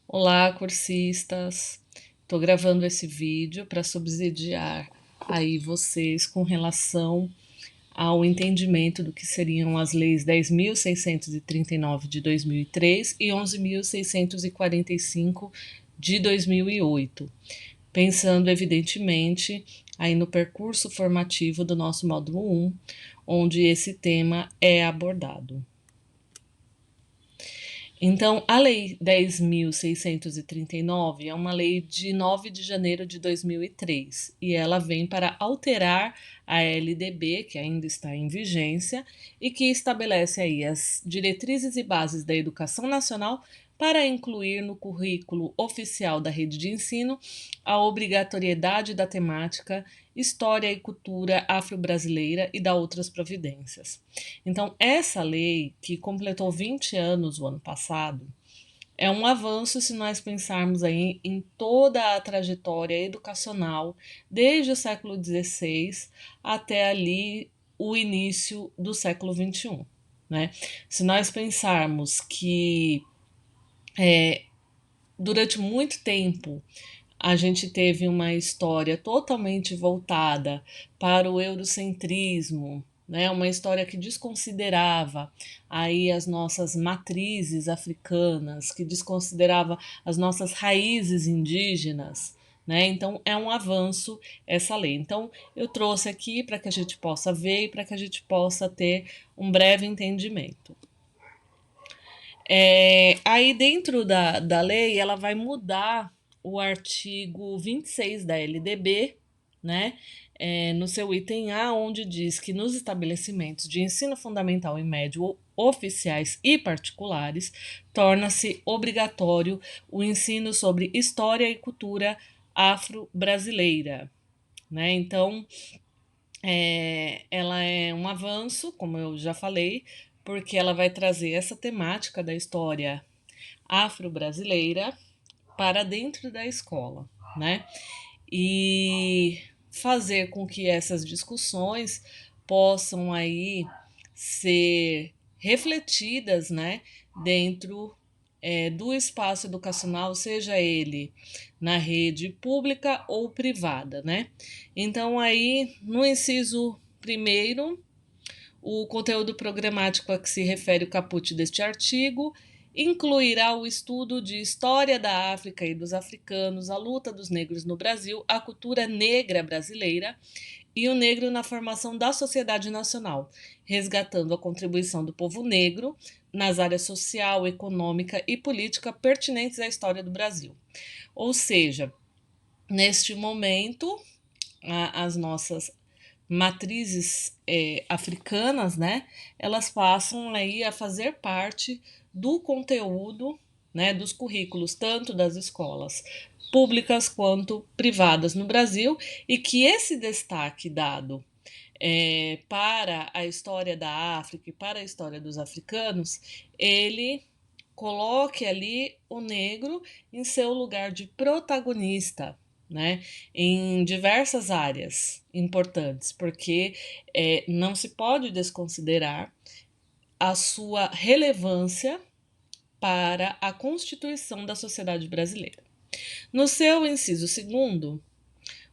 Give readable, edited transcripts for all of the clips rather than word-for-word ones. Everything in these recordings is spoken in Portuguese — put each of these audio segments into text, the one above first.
Olá, cursistas. Estou gravando esse vídeo para subsidiar aí vocês com relação ao entendimento do que seriam as leis 10.639 de 2003 e 11.645 de 2008, pensando evidentemente aí no percurso formativo do nosso módulo 1, onde esse tema é abordado. Então, a Lei 10.639 é uma lei de 9 de janeiro de 2003 e ela vem para alterar a LDB, que ainda está em vigência, e que estabelece aí as diretrizes e bases da educação nacional para incluir no currículo oficial da rede de ensino a obrigatoriedade da temática História e Cultura Afro-Brasileira e da outras providências. Então, essa lei, que completou 20 anos o ano passado, é um avanço se nós pensarmos aí em toda a trajetória educacional, desde o século XVI até ali o início do século XXI. Né? Se nós pensarmos que durante muito tempo a gente teve uma história totalmente voltada para o eurocentrismo, né? Uma história que desconsiderava aí as nossas matrizes africanas, que desconsiderava as nossas raízes indígenas. Né? Então é um avanço essa lei. Então eu trouxe aqui para que a gente possa ver e para que a gente possa ter um breve entendimento. Aí dentro da lei ela vai mudar o artigo 26 da LDB, né? No seu item A, onde diz que nos estabelecimentos de ensino fundamental e médio oficiais e particulares, torna-se obrigatório o ensino sobre história e cultura afro-brasileira. Né? Então, ela é um avanço, como eu já falei, porque ela vai trazer essa temática da história afro-brasileira para dentro da escola, né? E fazer com que essas discussões possam aí ser refletidas, né, dentro do espaço educacional, seja ele na rede pública ou privada, né? Então aí no inciso primeiro, o conteúdo programático a que se refere o caput deste artigo incluirá o estudo de história da África e dos africanos, a luta dos negros no Brasil, a cultura negra brasileira e o negro na formação da sociedade nacional, resgatando a contribuição do povo negro nas áreas social, econômica e política pertinentes à história do Brasil. Ou seja, neste momento, as nossas matrizes africanas, né, elas passam aí a fazer parte do conteúdo, né, dos currículos, tanto das escolas públicas quanto privadas no Brasil, e que esse destaque dado para a história da África e para a história dos africanos, ele coloque ali o negro em seu lugar de protagonista, né, em diversas áreas importantes, porque não se pode desconsiderar a sua relevância para a constituição da sociedade brasileira. No seu inciso segundo,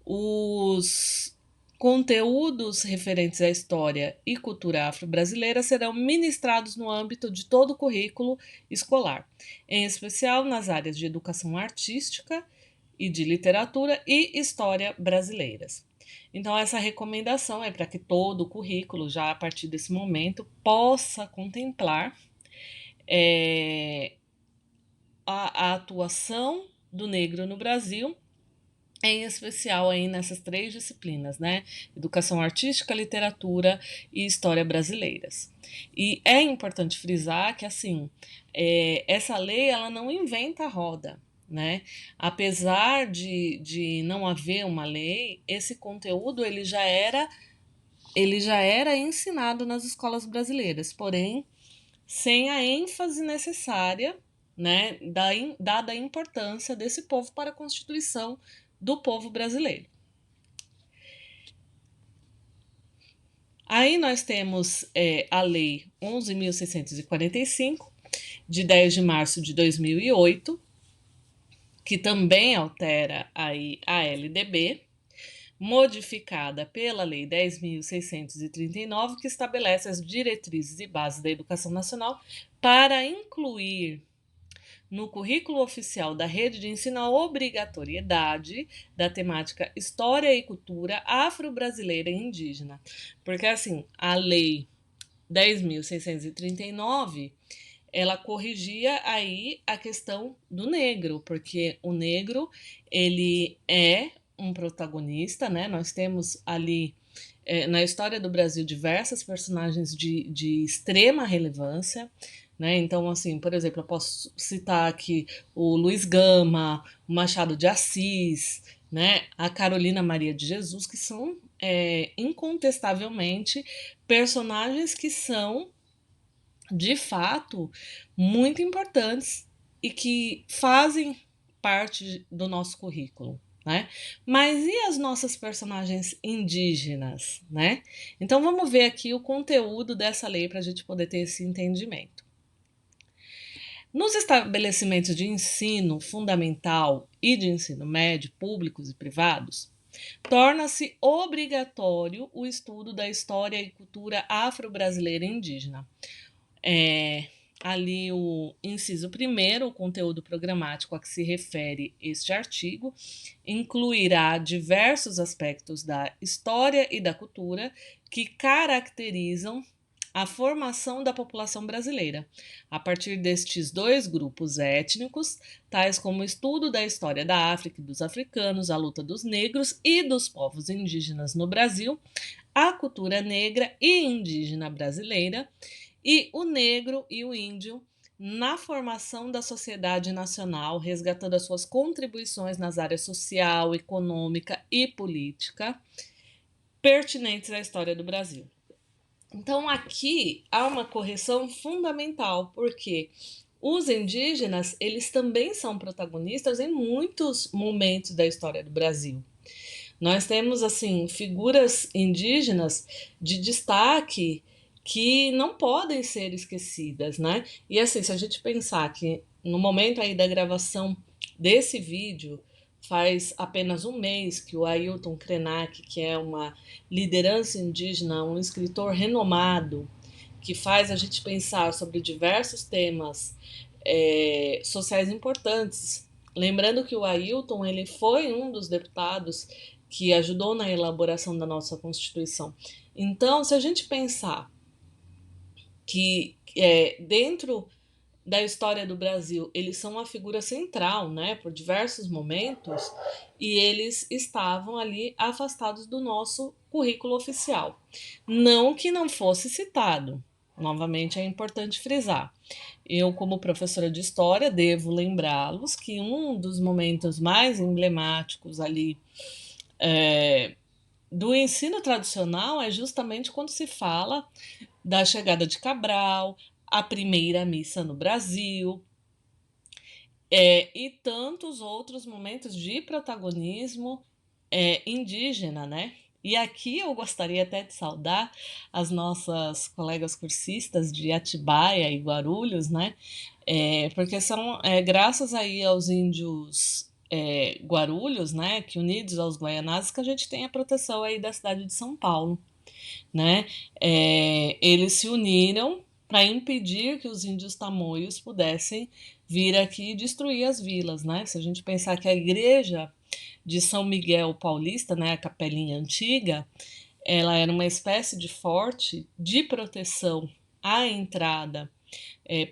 os conteúdos referentes à história e cultura afro-brasileira serão ministrados no âmbito de todo o currículo escolar, em especial nas áreas de educação artística e de literatura e história brasileiras. Então, essa recomendação é para que todo o currículo, já a partir desse momento, possa contemplar a atuação do negro no Brasil, em especial aí nessas três disciplinas, né? Educação artística, literatura e história brasileiras. E é importante frisar que, assim, essa lei, ela não inventa a roda, né? Apesar de não haver uma lei, esse conteúdo ele já era ensinado nas escolas brasileiras, porém sem a ênfase necessária, né, dada a importância desse povo para a constituição do povo brasileiro. Aí nós temos a Lei 11.645, de 10 de março de 2008, que também altera aí a LDB, modificada pela Lei 10.639, que estabelece as diretrizes e bases da educação nacional para incluir no currículo oficial da rede de ensino a obrigatoriedade da temática História e Cultura Afro-Brasileira e Indígena. Porque, assim, a Lei 10.639 ela corrigia aí a questão do negro, porque o negro ele é um protagonista, né? Nós temos ali na história do Brasil diversas personagens de extrema relevância, né? Então, assim, por exemplo, eu posso citar aqui o Luiz Gama, o Machado de Assis, né? A Carolina Maria de Jesus, que são incontestavelmente personagens que são de fato muito importantes e que fazem parte do nosso currículo, né? Mas e as nossas personagens indígenas, né? Então vamos ver aqui o conteúdo dessa lei para a gente poder ter esse entendimento. Nos estabelecimentos de ensino fundamental e de ensino médio, públicos e privados, torna-se obrigatório o estudo da história e cultura afro-brasileira e indígena. Ali o inciso primeiro, o conteúdo programático a que se refere este artigo, incluirá diversos aspectos da história e da cultura que caracterizam a formação da população brasileira, a partir destes dois grupos étnicos, tais como o estudo da história da África e dos africanos, a luta dos negros e dos povos indígenas no Brasil, a cultura negra e indígena brasileira, e o negro e o índio na formação da sociedade nacional, resgatando as suas contribuições nas áreas social, econômica e política pertinentes à história do Brasil. Então, aqui há uma correção fundamental, porque os indígenas, eles também são protagonistas em muitos momentos da história do Brasil. Nós temos, assim, figuras indígenas de destaque que não podem ser esquecidas, né? E assim, se a gente pensar que no momento aí da gravação desse vídeo, faz apenas um mês que o Ailton Krenak, que é uma liderança indígena, um escritor renomado, que faz a gente pensar sobre diversos temas sociais importantes. Lembrando que o Ailton ele foi um dos deputados que ajudou na elaboração da nossa Constituição. Então, se a gente pensar que dentro da história do Brasil eles são uma figura central, né, por diversos momentos, e eles estavam ali afastados do nosso currículo oficial. Não que não fosse citado, novamente é importante frisar. Eu, como professora de história, devo lembrá-los que um dos momentos mais emblemáticos ali do ensino tradicional é justamente quando se fala da chegada de Cabral, a primeira missa no Brasil, e tantos outros momentos de protagonismo indígena, né? E aqui eu gostaria até de saudar as nossas colegas cursistas de Atibaia e Guarulhos, né? Porque são graças aí aos índios Guarulhos, né? Que unidos aos Guaianazes que a gente tem a proteção aí da cidade de São Paulo, né? Eles se uniram para impedir que os índios tamoios pudessem vir aqui e destruir as vilas, né? Se a gente pensar que a igreja de São Miguel Paulista, né, a capelinha antiga, ela era uma espécie de forte de proteção à entrada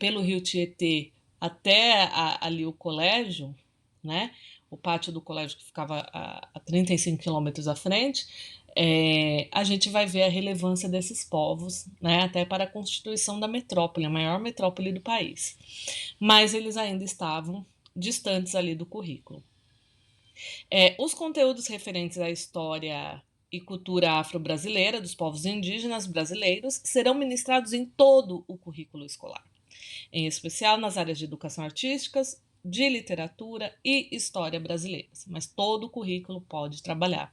pelo rio Tietê até ali o colégio, né? O pátio do colégio que ficava a 35 quilômetros à frente, a gente vai ver a relevância desses povos, né, até para a constituição da metrópole, a maior metrópole do país. Mas eles ainda estavam distantes ali do currículo. Os conteúdos referentes à história e cultura afro-brasileira dos povos indígenas brasileiros serão ministrados em todo o currículo escolar, em especial nas áreas de educação artística, de literatura e história brasileiras, mas todo o currículo pode trabalhar.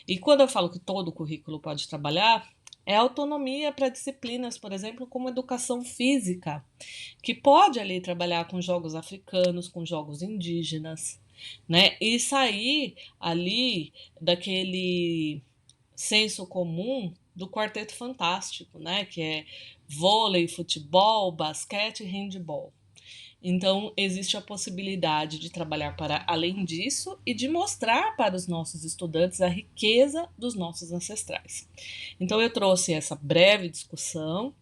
E quando eu falo que todo o currículo pode trabalhar, é autonomia para disciplinas, por exemplo, como educação física, que pode ali trabalhar com jogos africanos, com jogos indígenas, né? E sair ali daquele senso comum do Quarteto Fantástico, né? Que é vôlei, futebol, basquete e handebol. Então, existe a possibilidade de trabalhar para além disso e de mostrar para os nossos estudantes a riqueza dos nossos ancestrais. Então, eu trouxe essa breve discussão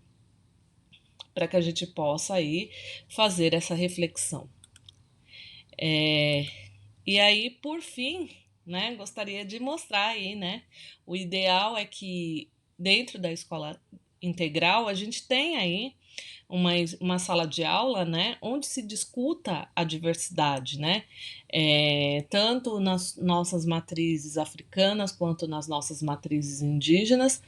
para que a gente possa aí fazer essa reflexão. E aí, por fim, né, gostaria de mostrar aí, né, o ideal é que dentro da escola integral a gente tem aí uma sala de aula, né, onde se discuta a diversidade, né, tanto nas nossas matrizes africanas quanto nas nossas matrizes indígenas,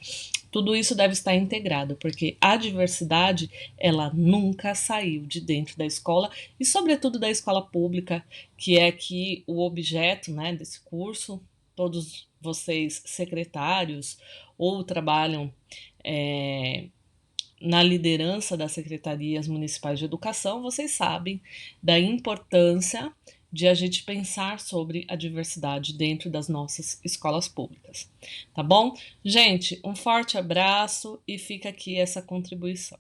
tudo isso deve estar integrado, porque a diversidade, ela nunca saiu de dentro da escola e, sobretudo, da escola pública, que é aqui o objeto, né, desse curso. Todos vocês, secretários, ou trabalham na liderança das secretarias municipais de educação, vocês sabem da importância de a gente pensar sobre a diversidade dentro das nossas escolas públicas. Tá bom? Gente, um forte abraço e fica aqui essa contribuição.